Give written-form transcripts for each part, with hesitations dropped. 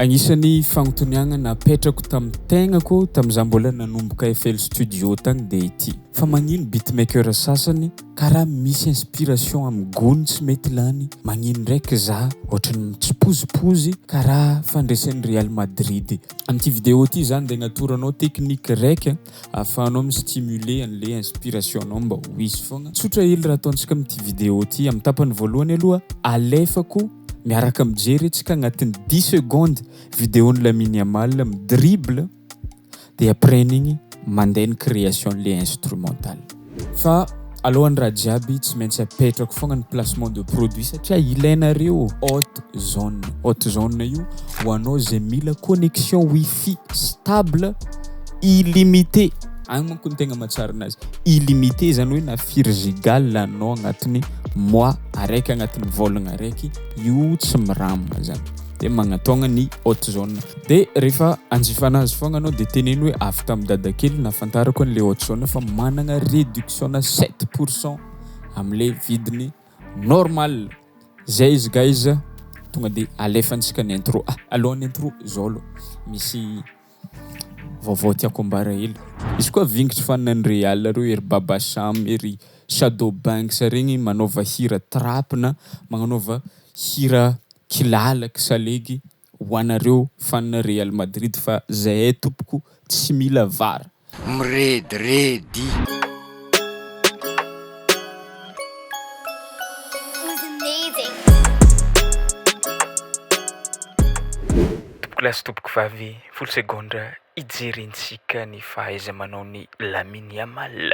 Agnisan'ny fagnontaniagna napetrako tamin'ny tegnako tamin'izaho mbola nanomboka FL Studio tagny dia ity. Fa magnino beatmaker sasany karaha misy inspiration amin'ny gony tsy mety lany. Magnino ndraiky za ohatran'ny tsipozipozy karaha fandraisan'ny Real Madrid. Amin'ity vidéo ity zany dia agnatoranao teknika raika ahafahanao mistimuler an'ilay inspiration-nao mba ho hisy foagna. Tsotra hely raha ataontsika amin'ity vidéo ity. Amin'ny tapany voalohany aloha alefako miaraka mijery antsika agnatin'ny 10 secondes vidéon'ny Lamine Yamal midribble dia après igny mandeha ny création le instrumental. Fa alohan'ny raha jiaby tsy maintsy apetrako foagna ny placement de produit satria ilainareo haute zone. Haute zone io ho anao zay mila connexion wifi stable illimité. Agny manko ny tegna mahatsara anazy. Illimité zany hoe na firy giga lanao agnatiny mois araiky agnatin'ny vôlagna araiky io tsy miramina zany. Dia magnatonga ny haute zone. Dia rehefa anjifana azy foagna anao dia teneny hoe avy tamin'ny dadakely nahafantarako an'ilay haute zone fa managna réduction na 7% amin'ilay vidiny normal. Zay izy guys, tonga dia alefantsika ny intro. Alohan'ny intro zao aloha misy vaovao tiako ambara hely. Izy koa vingitry fanan'ny Real reo ery Baba Cham, ery Shadow Banks regny manaova hira trap na magnanaova hira kilalaka salegy ho anareo fanana Real Madrid fa zahay tompoko tsy mila vara. Miredredy. Tompoko tompoko vavy, folo segondra ijerentsika ny fahaiza-manao ny Lamine Yamal.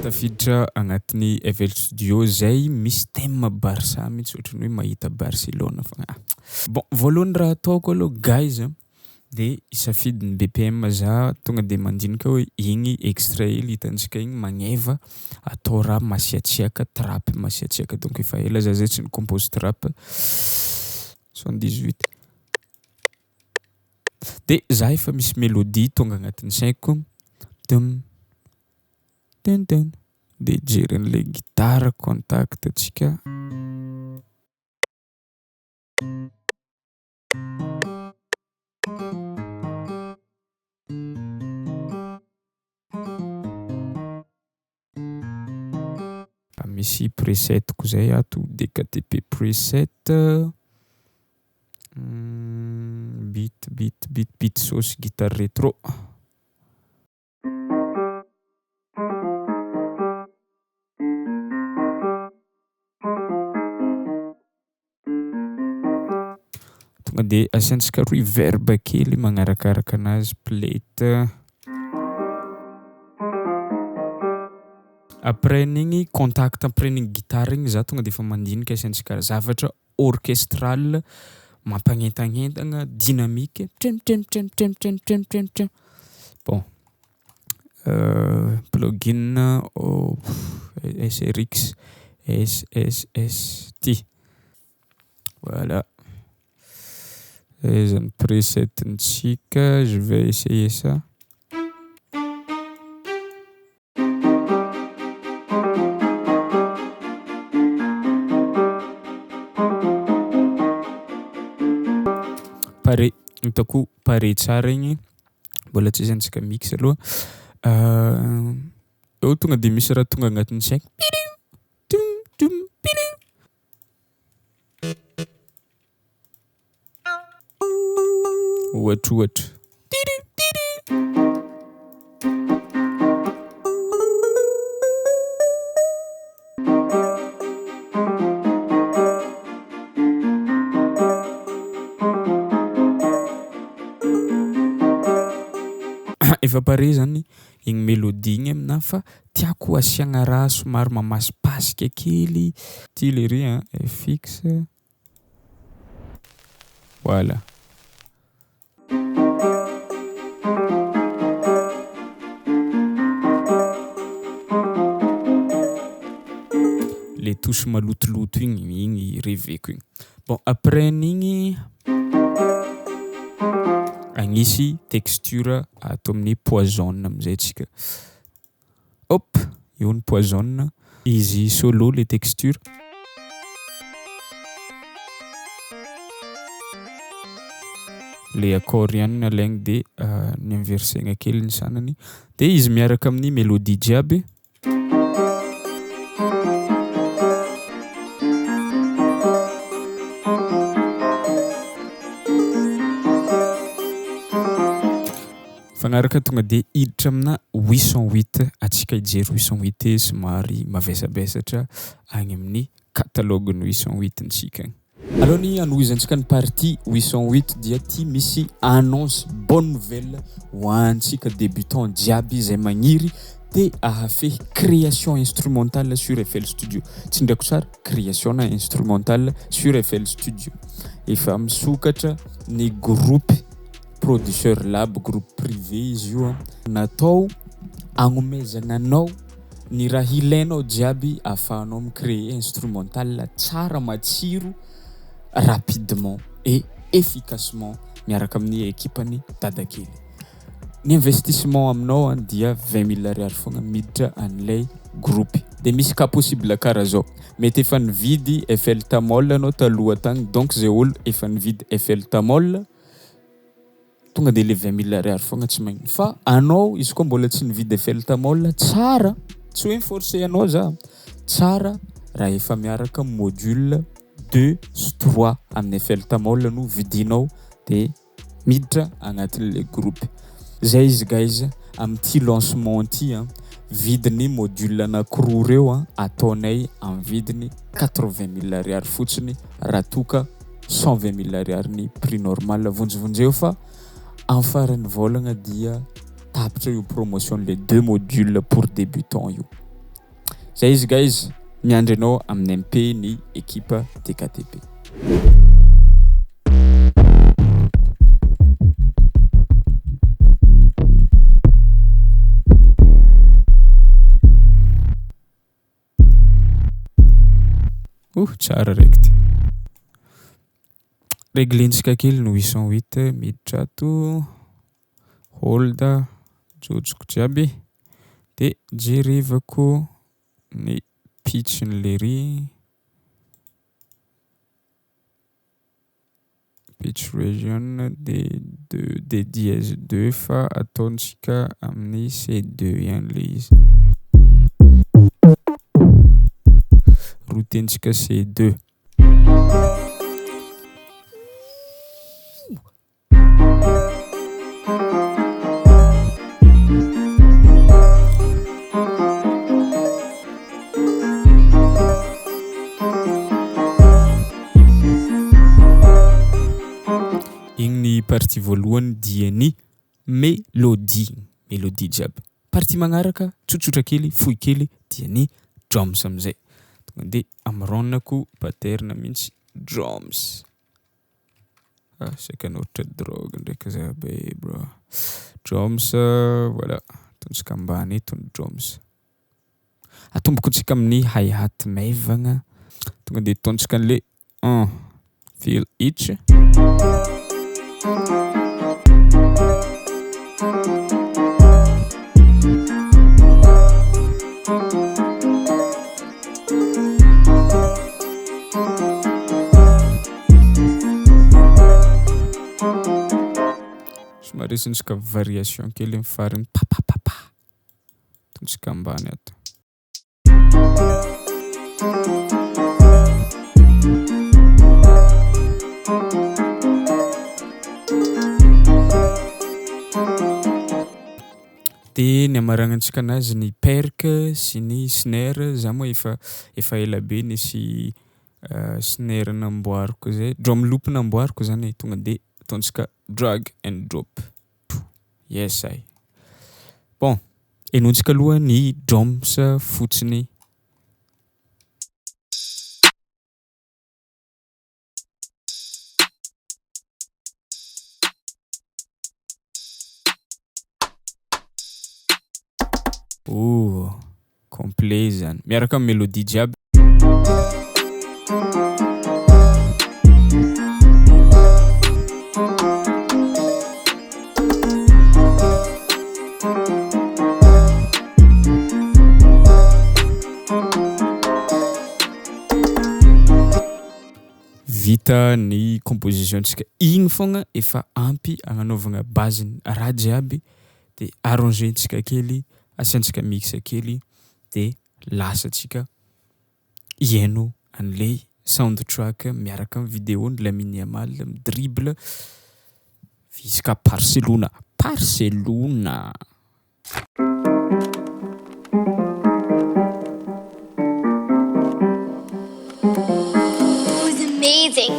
Tafiditra agnatin'ny FL Studio zay misy thème Barça mihitsy ohatran'ny hoe mahita Barcelona fa bon, voalohany raha ataoko aloha guys dia isafidin'ny BPM za tonga dia mandinika hoe igny extrait hely hitantsika igny magneva atao raha masiatsiaka trap masiatsiaka donc efa ela za zay tsy nicompose trap 78 dia za efa misy mélodie tonga agnatin'ny saiko tum ten ten dia jeren'ilay gitara contact atsika. Misy preset ko zay ato DKTP preset beat sauce guitare rétro. Tonga dia asiantsika reverb kely magnarakaraka anazy plate. Après igny contact après igny gitara igny za tonga dia efa mandinika asiantsika zavatra orchestral mampanentagntagna dynamique. Bon, plugin SRX SSST. Voilà. Et un preset ntsika, je vais essayer ça. Pare, hitako pare tsara igny. Mbola tsy asiantsika mix aloha. Eo tonga dia misy raha tonga agnatin'ny saiko. Ohatra. Efa pare zany igny mélodie igny amina fa tiako asiagna raha somary mamasimpasika kely. Ty le ry FX. Voilà. Les touches malotoloto igny reveko igny. Bon, après n'igny agnisy texture atao amin'ny poison amizay tsika. Hop, io ny poison. Izy solo le texture. Le accord ihany alaigny de ny inversegna kely ny sanany de izy miaraka amin'ny mélodie jiaby. Fagnaraka tonga de hiditra amina 808 atsika hijery 808 somary mavesabesatra agny amin'ny catalogue ny 808-ntsika. Alohany anohizantsika ny partie 808 dia ty misy annonce bonne nouvelle ho antsika débutant jiaby izay magniry te ahafehy création instrumentale sur FL Studio. Tsindrako tsara, création instrumentale sur FL Studio. Efa misokatra ny groupe Producteur Lab, groupe privé izy io natao agnomezana anao ny raha ilainao jiaby afahanao micréer instrumental tsara matsiro rapidement et efficacement miaraka amin'ny équipany dadakely. Ny investissement aminao dia 20 000 ariary fogna miditra an'ilay groupe. De misy cas possible karaha zao. Mety efa nividy FL Tamol anao taloha tagny, donc zay olo efa nividy FL Tamol tonga de le 20 000 ariary fogna tsy magnino. Fa anao izy koa mbola tsy nividy FL Tamol tsara, tsy hoe forcé anao za. Tsara raha efa miaraka module 2 sy 3 amin'ny FL Tamol no vidinao de miditra agnatin'le groupe. Zay izy guys, am'ty lancement ty vidiny module anankiroa reo ataonay amin'ny vidiny 80 000 ariary fotsiny raha toka 120 000 ariary ny prix normal vonjevonjeo fa en farany volagna dia tapitra io promotion les 2 modules pour débutants io. Zay izy guys, miandry anao amin'ny MP ny équipe TKTP. Tsara raiky. Reglentsika kely no 808 miditra ato. Hold, jotsoko jiaby. De jerevako ny pitch n'le riz. Pitch region de dièse 2 fa ataontsika amin'ny C2 ihany le izy. Routentsika C2. Igny partie voalohany dia ny mélodie jiaby. Partie magnaraka tsotsotra kely, fohy kely dia ny drums amizay. Tonga de amronako pattern mihitsy drums. Seka notra drogue ndraiky za be bro. Drums, voilà. Ataontsika ambany eto ny drums. Atomboko tsika amin'ny hi-hat maivagna. Tonga de ataontsika an'le 1 feel each. Somary asantsika variation kely amin'ny farany papapapa. Ataontsika ambany ato. De ny amaragnantsika anazy ny perk sy ny snare, za moa efa ela be nisy snare namboariko zay, drum loop namboariko zany tonga de ataontsika drag and drop. Yes I. Bon, enontsika aloha ny drums fotsiny. Complet zany. Miaraka amin'ny mélodie jiaby. vita ny composition-tsika igny fogna efa ampy agnanaovagna base-ny raha jiaby de arrangentsika kely, asiantsika mixa kely de lasantsika hiaino an'le soundtrack miaraka amin'ny vidéo ny Lamine Yamal midribble jusqu'à Barcelona. Who's amazing?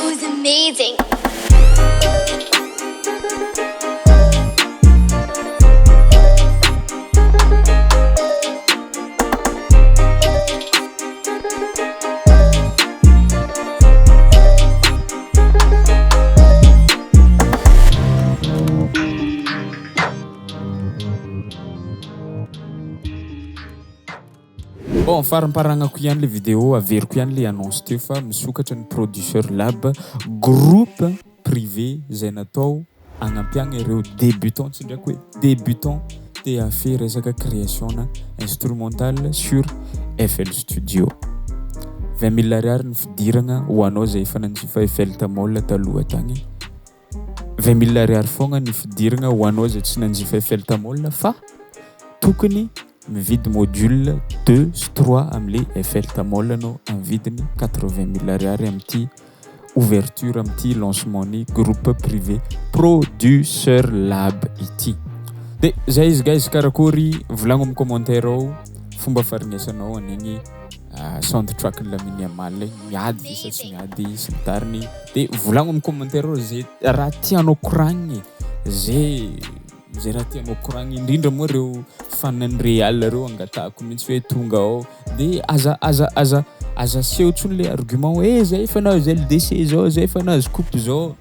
Who's amazing? Bon, faramparagnaako ihany le vidéo, averiko ihany le annonce teo fa misokatra ny Producer Lab, groupe privé zay natao agnapiagna ireo débutants, tsy ndraiky hoe débutants te hafe resaka création instrumentale sur FL Studio. 20 000 ariary ny fidiragna ho anao zay efa nanjifa Eiffel Tamol taloha tagny. 20 000 ariary fogna ny fidiragna ho anao zay tsy nanjifa Eiffel Tamol fa tokony mividy module 2 sy 3 am'le Eiffel Tamol anao amin'ny vidiny 80 000 ariary am'ty ouverture am'ty lancement ny groupe privé Producer Lab ity. De zay izy guys, karakory volagno amin'ny commentaire ao fomba faharegnesanao an'igny soundtrack ny Lamine Yamal miady visa tsy miady sy ny tariny, de volagno amin'ny commentaire ao zay raha tianao koragniny, zay raha tianao koragniny, indrindra moa reo fanan'ny Real reo angatahako mihitsy hoe tonga ao de aza seho tsony le argument hoe zay efa nahazo LDC zao, zay efa nahazo coupe zao.